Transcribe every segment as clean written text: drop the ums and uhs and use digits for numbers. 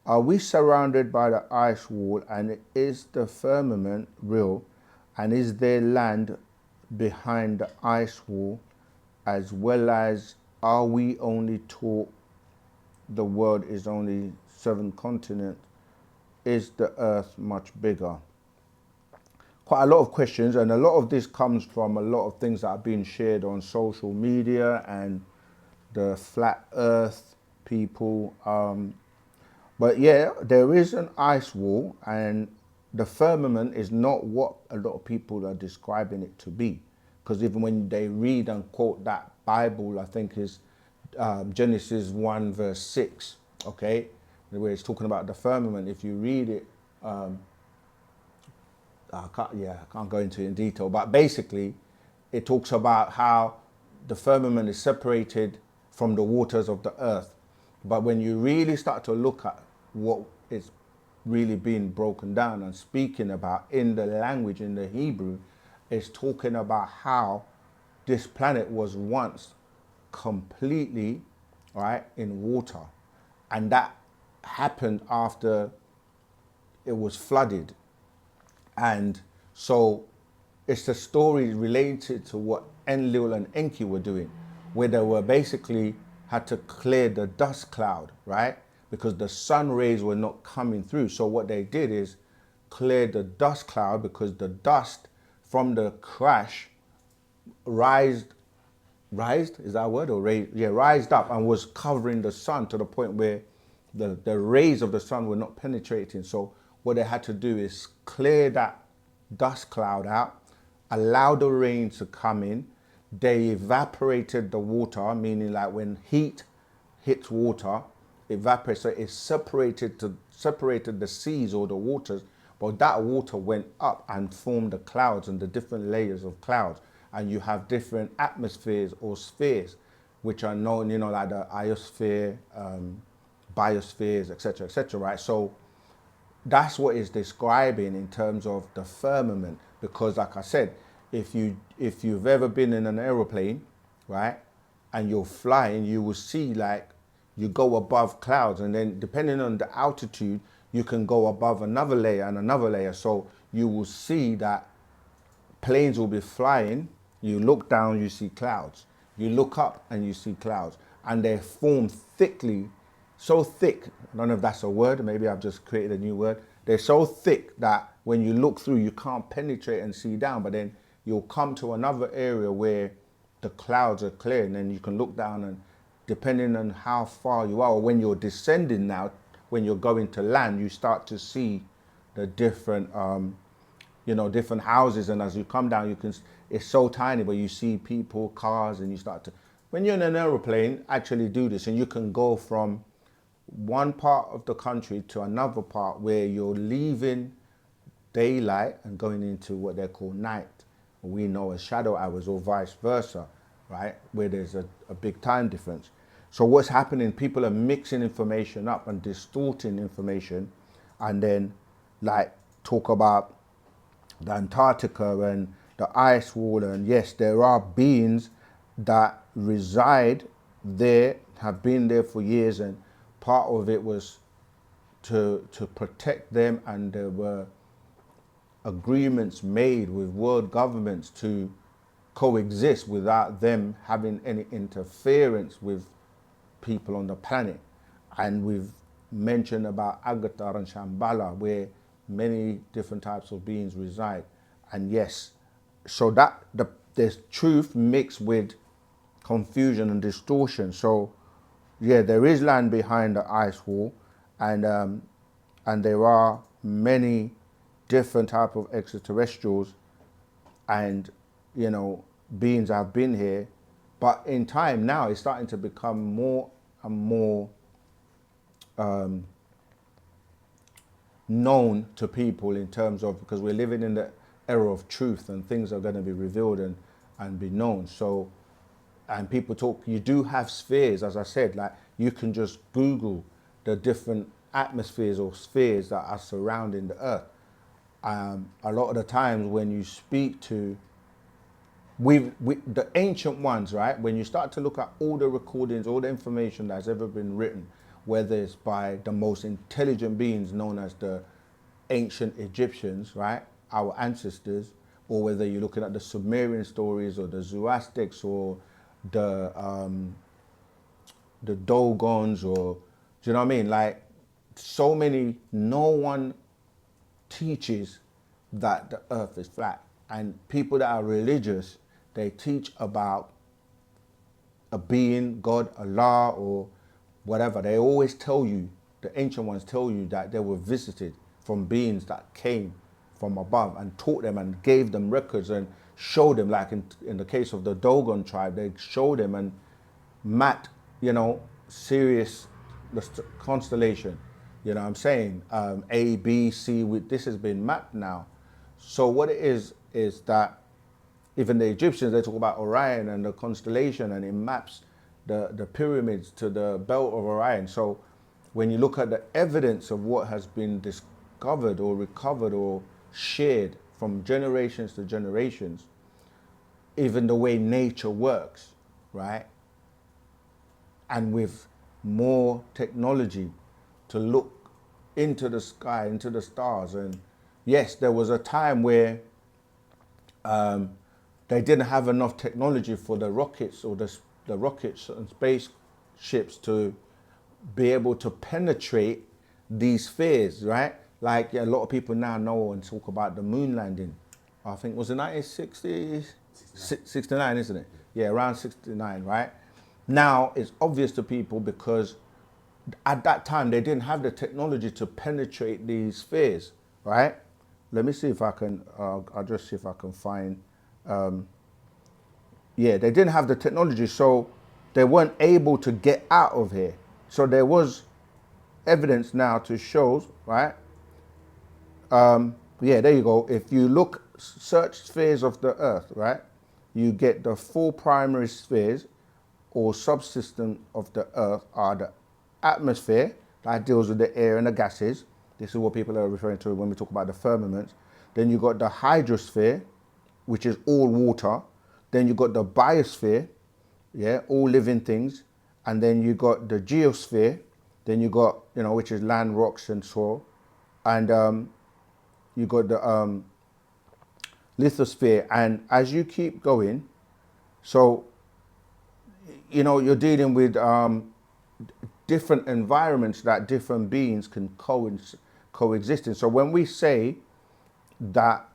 Are we surrounded by the ice wall, and is the firmament real, and is there land behind the ice wall, as well as are we only taught the world is only 7 continents? Is the earth much bigger? Quite a lot of questions, and a lot of this comes from a lot of things that are being shared on social media and the flat earth people. But yeah, there is an ice wall, and the firmament is not what a lot of people are describing it to be. Because even when they read and quote that Bible, I think is Genesis 1 verse 6, okay, where it's talking about the firmament. If you read it, I can't go into it in detail, but basically it talks about how the firmament is separated from the waters of the earth. But when you really start to look at what is really being broken down and speaking about in the language, in the Hebrew, it's talking about how this planet was once completely, right, in water. And that happened after it was flooded. And so it's the story related to what Enlil and Enki were doing, where they were basically had to clear the dust cloud, right? Because the sun rays were not coming through. So what they did is clear the dust cloud, because the dust from the crash rised, is that a word, or raised? Yeah, rised up and was covering the sun to the point where the rays of the sun were not penetrating. So what they had to do is clear that dust cloud out, allow the rain to come in. They evaporated the water, meaning like when heat hits water, evaporates, so it separated the seas or the waters, but that water went up and formed the clouds and the different layers of clouds. And you have different atmospheres or spheres, which are known, like the iosphere, biospheres, etc., right? So that's what it's describing in terms of the firmament. Because like I said, if you've ever been in an aeroplane, right, and you're flying, you will see like you go above clouds, and then depending on the altitude, you can go above another layer and another layer. So you will see that planes will be flying, you look down, you see clouds. You look up and you see clouds. And they form thickly, so thick, I don't know if that's a word, maybe I've just created a new word. They're so thick that when you look through, you can't penetrate and see down, but then you'll come to another area where the clouds are clear, and then you can look down, and depending on how far you are, or when you're descending now, when you're going to land, you start to see the different different houses. And as you come down, it's so tiny, but you see people, cars, and you start to, when you're in an aeroplane, actually do this, and you can go from one part of the country to another part where you're leaving daylight and going into what they call night, we know as shadow hours, or vice versa, right? Where there's a big time difference. So what's happening, people are mixing information up and distorting information, and then like talk about the Antarctica and the ice wall. And yes, there are beings that reside there, have been there for years, and part of it was to protect them, and there were agreements made with world governments to coexist without them having any interference with people on the planet. And we've mentioned about Agatar and Shambhala, where many different types of beings reside. And yes, so that there's truth mixed with confusion and distortion. So yeah, there is land behind the ice wall, and there are many different type of extraterrestrials and beings have been here. But in time now, it's starting to become more and more known to people, in terms of, because we're living in the era of truth, and things are going to be revealed and be known. So, and people talk, you do have spheres, as I said, like you can just Google the different atmospheres or spheres that are surrounding the earth. A lot of the times when you speak to the ancient ones, right, when you start to look at all the recordings, all the information that's ever been written, whether it's by the most intelligent beings known as the ancient Egyptians, right, our ancestors, or whether you're looking at the Sumerian stories or the Zoroastrics or the Dogons, or do you know what I mean? Like, so many, no one teaches that the earth is flat. And people that are religious, they teach about a being, God, Allah, or whatever. They always tell you, the ancient ones tell you that they were visited from beings that came from above and taught them and gave them records and showed them, like in the case of the Dogon tribe, they showed them and mapped, you know, Sirius, the constellation, you know what I'm saying? A, B, C, this has been mapped now. So what it is that even the Egyptians, they talk about Orion and the constellation, and it maps the pyramids to the belt of Orion. So when you look at the evidence of what has been discovered or recovered or shared from generations to generations, even the way nature works, right? And with more technology to look into the sky, into the stars. And yes, there was a time where they didn't have enough technology for the rockets or the rockets and spaceships to be able to penetrate these spheres, right? Like a lot of people now know and talk about the moon landing. I think, was it 1960? 69, isn't it? Yeah, around 69, right? Now it's obvious to people because at that time they didn't have the technology to penetrate these spheres, right? Let me see if I can, I'll just see if I can find, yeah, they didn't have the technology, so they weren't able to get out of here. So there was evidence now to show, right? Yeah, there you go. If you look, search spheres of the Earth, right? You get the 4 primary spheres or subsystem of the Earth are the atmosphere, that deals with the air and the gases. This is what people are referring to when we talk about the firmament. Then you got the hydrosphere, which is all water. Then you got the biosphere, yeah, all living things. And then you got the geosphere. Then you got, you know, which is land, rocks, and soil. And you got the lithosphere. And as you keep going, so, you know, you're dealing with different environments that different beings can coexist in. So when we say that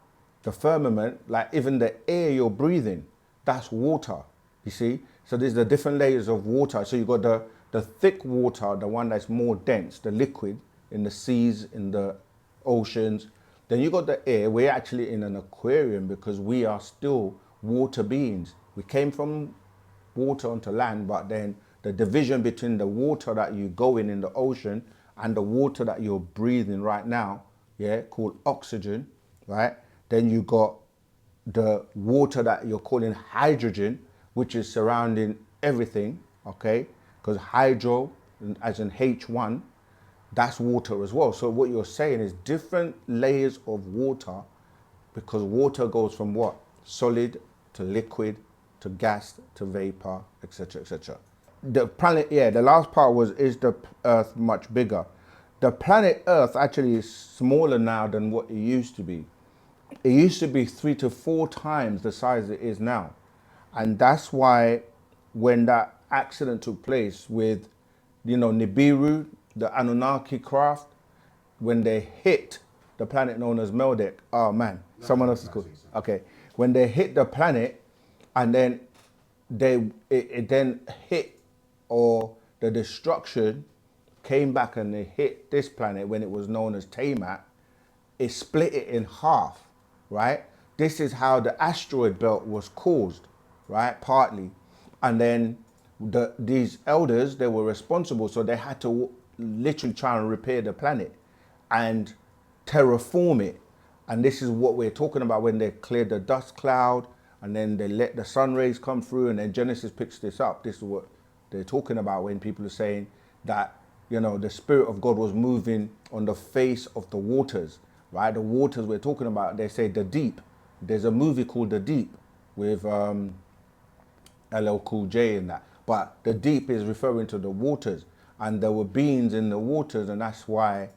the firmament, like even the air you're breathing, that's water, you see? So there's the different layers of water. So you've got the thick water, the one that's more dense, the liquid in the seas, in the oceans. Then you got the air. We're actually in an aquarium because we are still water beings. We came from water onto land, but then the division between the water that you go in the ocean and the water that you're breathing right now, yeah, called oxygen, right? Then you got the water that you're calling hydrogen, which is surrounding everything, okay? Because hydro, as in H1, that's water as well. So what you're saying is different layers of water, because water goes from what? Solid to liquid to gas to vapor, etc., etc. The planet, yeah, the last part was, is the Earth much bigger? The planet Earth actually is smaller now than what it used to be. It used to be 3 to 4 times the size it is now. And that's why when that accident took place with, you know, Nibiru, the Anunnaki craft, when they hit the planet known as Meldek, oh man, no, someone else is cool. Okay, when they hit the planet, and then it then hit, or the destruction came back and they hit this planet when it was known as Tamat, it split it in half, right? This is how the asteroid belt was caused, right? Partly. And then these elders, they were responsible, so they had to literally try and repair the planet and terraform it. And this is what we're talking about when they cleared the dust cloud and then they let the sun rays come through, and then Genesis picks this up. This is what they're talking about when people are saying that, you know, the Spirit of God was moving on the face of the waters, right? The waters we're talking about, they say the deep. There's a movie called The Deep with LL Cool J in that. But the deep is referring to the waters. and there were beings in the waters, and that's why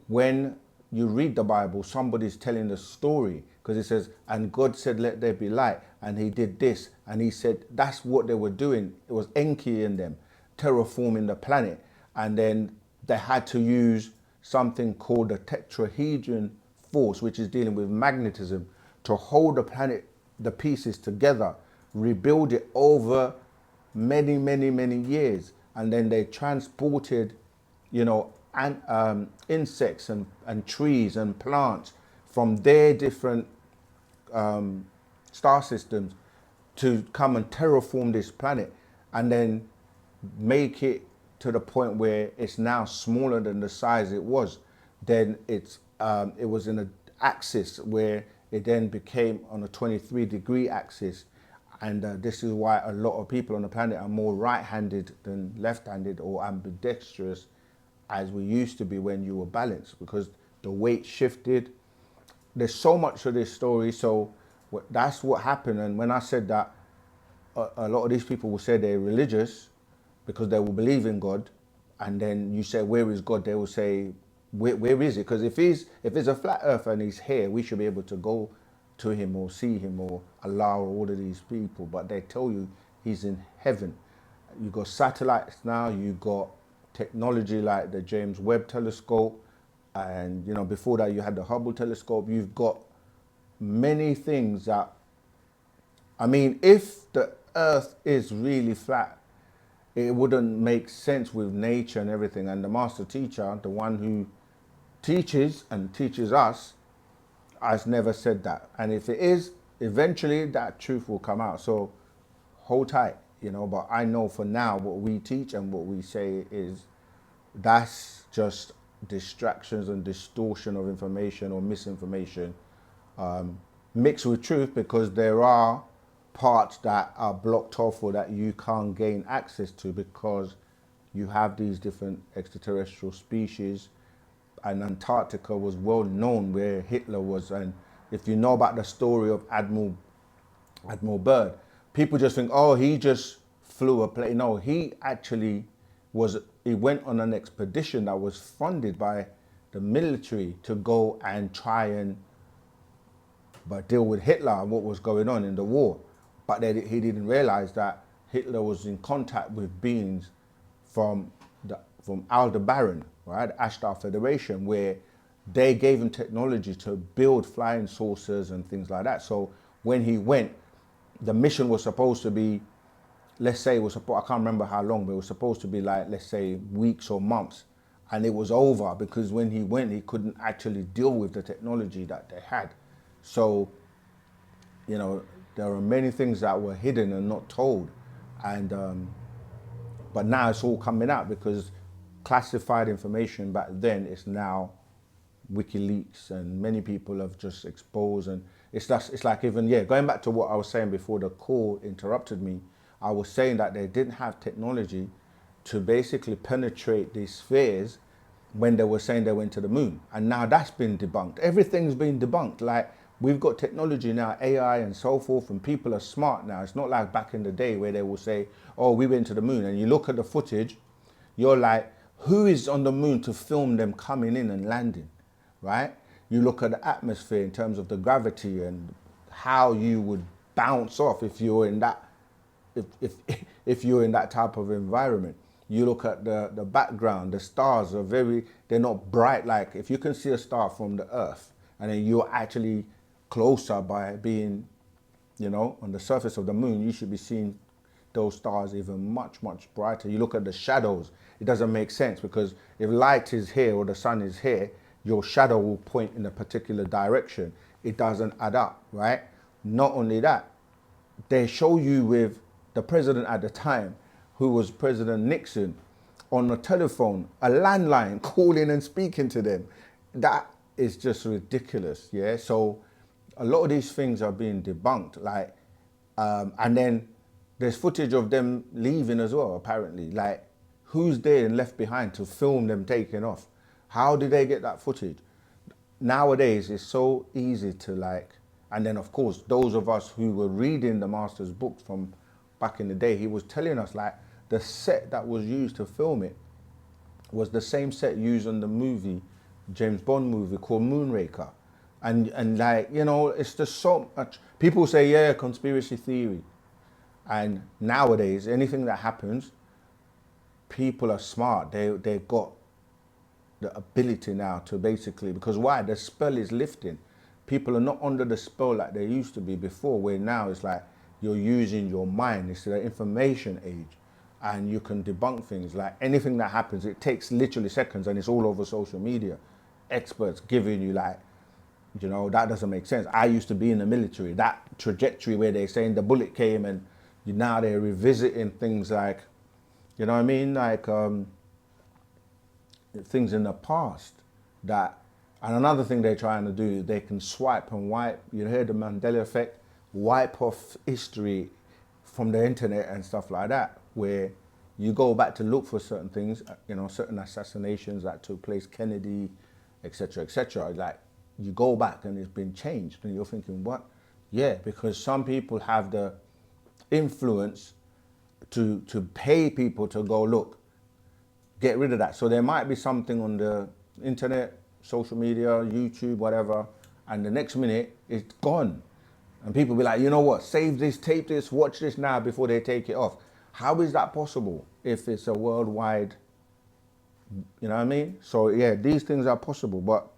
when you read the Bible, somebody's telling the story, because it says, and God said, let there be light, and he did this, and he said, that's what they were doing. It was Enki in them, terraforming the planet, and then they had to use something called the tetrahedron force, which is dealing with magnetism, to hold the planet, the pieces together, rebuild it over many, many, many years. And then they transported, you know, insects and trees and plants from their different star systems to come and terraform this planet, and then make it to the point where it's now smaller than the size it was. Then it was in an axis where it then became on a 23-degree axis. And this is why a lot of people on the planet are more right-handed than left-handed, or ambidextrous, as we used to be when you were balanced, because the weight shifted. There's so much of this story. So that's what happened. And when I said that, a lot of these people will say they're religious because they will believe in God. And then you say, where is God? They will say, where is it? Because if it's a flat earth and he's here, we should be able to go to him or see him or Allah or all of these people. But they tell you he's in heaven. You got satellites now, you got technology like the James Webb telescope, and you know, before that you had the Hubble telescope. You've got many things that, I mean, if the earth is really flat, it wouldn't make sense with nature and everything. And the master teacher, the one who teaches and teaches us, has never said that. And if it is, eventually that truth will come out. So hold tight, you know. But I know for now what we teach and what we say is, that's just distractions and distortion of information or misinformation mixed with truth, because there are parts that are blocked off or that you can't gain access to because you have these different extraterrestrial species. And Antarctica was well known where Hitler was. And if you know about the story of Admiral Byrd, people just think, oh, he just flew a plane. No, he actually he went on an expedition that was funded by the military to go and try and deal with Hitler and what was going on in the war. But he didn't realize that Hitler was in contact with beings from Aldebaran, right, the Ashtar Federation, where they gave him technology to build flying saucers and things like that. So when he went, the mission was supposed to be, let's say, I can't remember how long, but it was supposed to be like, let's say, weeks or months. And it was over because when he went, he couldn't actually deal with the technology that they had. So, you know, there are many things that were hidden and not told. And but now it's all coming out, because classified information back then is now WikiLeaks, and many people have just exposed. And it's like, even, going back to what I was saying before the call interrupted me, I was saying that they didn't have technology to basically penetrate these spheres when they were saying they went to the moon. And now that's been debunked. Everything's been debunked. Like, we've got technology now, AI and so forth, and people are smart now. It's not like back in the day where they will say, oh, we went to the moon. And you look at the footage, you're like, who is on the moon to film them coming in and landing, right? You look at the atmosphere in terms of the gravity and how you would bounce off if you're in that, if you're in that type of environment. You look at the background, the stars are they're not bright. Like, if you can see a star from the earth and then you're actually closer by being, you know, on the surface of the moon, you should be seeing those stars even much, much brighter. You look at the shadows, it doesn't make sense, because if light is here or the sun is here, your shadow will point in a particular direction. It doesn't add up, right? Not only that, they show you with the president at the time, who was President Nixon, on the telephone, a landline, calling and speaking to them. That is just ridiculous, yeah? So a lot of these things are being debunked, like, and then there's footage of them leaving as well, apparently. Like, who's there and left behind to film them taking off? How did they get that footage? Nowadays, it's so easy to, like, and then of course, those of us who were reading the master's books from back in the day, he was telling us, like, the set that was used to film it was the same set used in the movie, James Bond movie called Moonraker. And like, you know, it's just so much. People say, yeah, conspiracy theory. And nowadays, anything that happens, people are smart. They got the ability now to basically, because why? The spell is lifting. People are not under the spell like they used to be before, where now it's like you're using your mind. It's the information age. And you can debunk things. Like anything that happens, it takes literally seconds and it's all over social media. Experts giving you like, you know, that doesn't make sense. I used to be in the military. That trajectory where they're saying the bullet came and now they're revisiting things like, you know what I mean? Like things in the past that, and another thing they're trying to do, they can swipe and wipe, you heard the Mandela effect, wipe off history from the internet and stuff like that, where you go back to look for certain things, you know, certain assassinations that took place, Kennedy, etc., etc. Like you go back and it's been changed, and you're thinking, what? Yeah, because some people have the influence to pay people to go look, get rid of that. So there might be something on the internet, social media, YouTube, whatever, and the next minute it's gone. And people be like, you know what, save this, tape this, watch this now before they take it off. How is that possible if it's a worldwide, you know what I mean? So yeah, these things are possible, but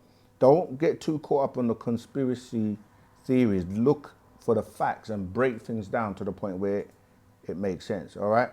don't get too caught up on the conspiracy theories. Look for the facts and break things down to the point where it makes sense, all right?